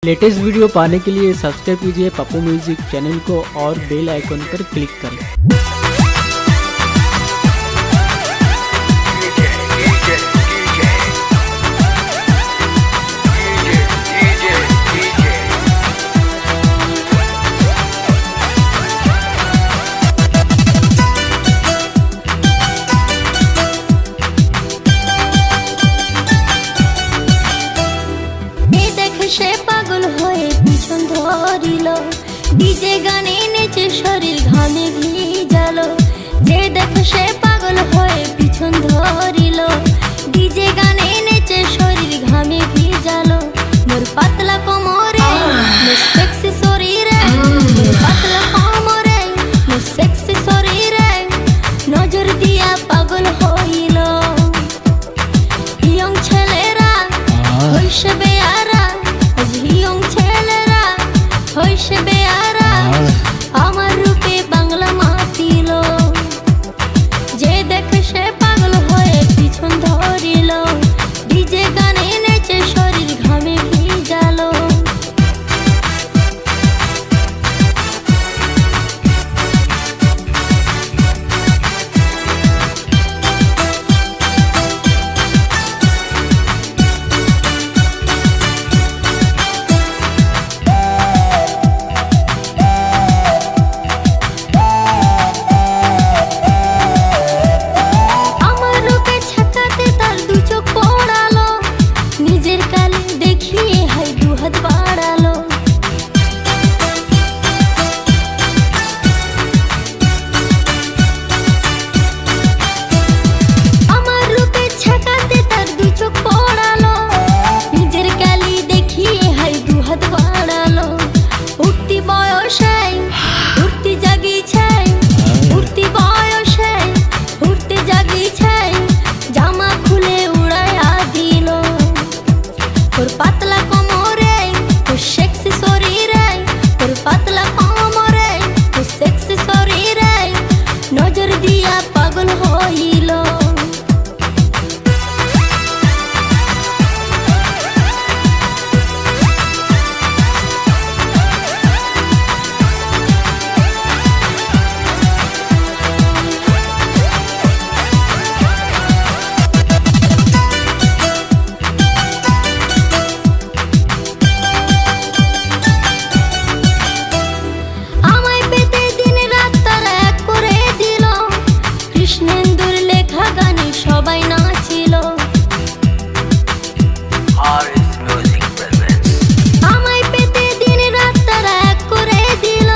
Latest video पाने के लिए सब्सक्राइब कीजिए पप्पू म्यूजिक चैनल को और बेल आइकन पर क्लिक करें। সে পাগল হয়ে পিছন ধরিল, ডিজে গানে নেচে শরীর ঘামে ভিজালো। যে দেখো সে পাগল হয়ে পিছন ধরিল, ডিজে গানে নেচে শরীর ঘামে ভিজালো। মোর পাতলা কোমরে মোর সেক্সি শরীরে, মোর পাতলা কোমরে মোর সেক্সি শরীরে নজর দিয়া পাগল হইল। ইয়ং ছেলেরা হইছে বেয়ারা, ইয়ং ছেলেরা হইছে বেয়ারা, আমার রূপে বাংলা মাতিল। যে দেখে সে পাগল হয়ে পিছন ধরিল, ডিজে গানে নেচে শরীর ঘামে ভিজালো। পাতলা কোমরে তোর সেক্সি শরীরে, তোর পাতলা কোমরে তোর সেক্সি শরীরে নজর দিয়া পাগল হইল। সবাই নাচিল, আমায় পেতে দিন রাত তারা এক করে দিল।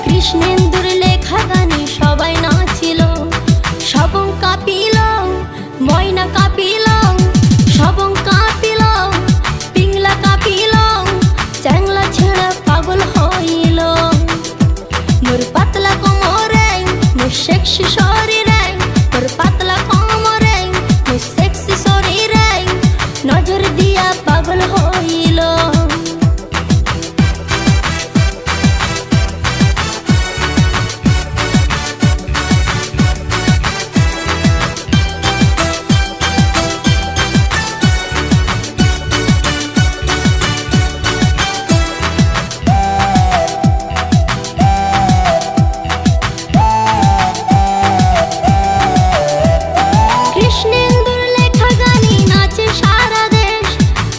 কৃষ্ণেন্দুর লেখা গানে সবাই নাচিল, সবং কাঁপিল, ময়না কাঁপিল, সবং কাঁপিল, পিংলা কাঁপিল, চ্যাংলা ছেড়ে পাগল হইল। মোর পাতলা কোমরে মোর সেক্সি শরীরে, মোর পাতলা নজর দিয়া পাগল হইল।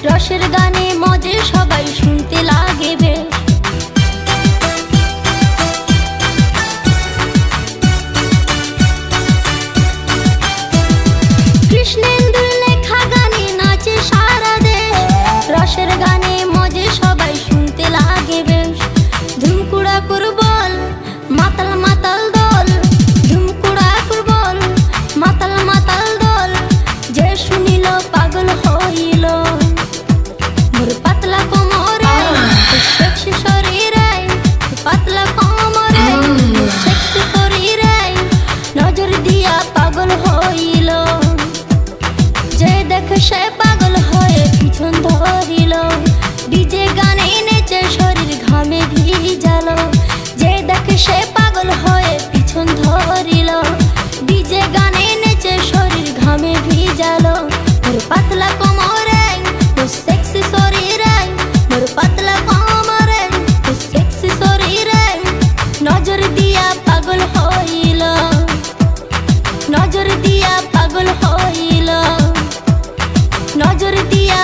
রসের গানে মজে সবাই শুনতে লাগে বেশ। কৃষ্ণেন্দুর লেখা গানে নাচে সারা দেশ, রসের গানে মজে সবাই শুনতে লাগে বেশ। ধুমকুড়া কুরবল মাতাল মাতাল দল, ধুমকুড়া কুরবল মাতাল মাতাল দল, যে শুনিল পাগল হইল। মোর পাতলা কোমরে তোর সেক্সি শরীরে, পাতলা কোমরে তোর সেক্সি শরীরে নজর দিয়া পাগল হইল। যে দেখে সে পাগল হয়ে পিছন ধরিল, ডিজে গানে নেচে শরীর ঘামে ভিজালো। যে দেখে সে পাগল হয়ে পিছন ধরিল, ডিজে গানে নেচে শরীর ঘামে ভিজালো। মোর পাতলা কোমরে মোর সেক্সি শরীরে, মোর পাতলা নজর দিয়া পাগল হইল, নজর দিয়া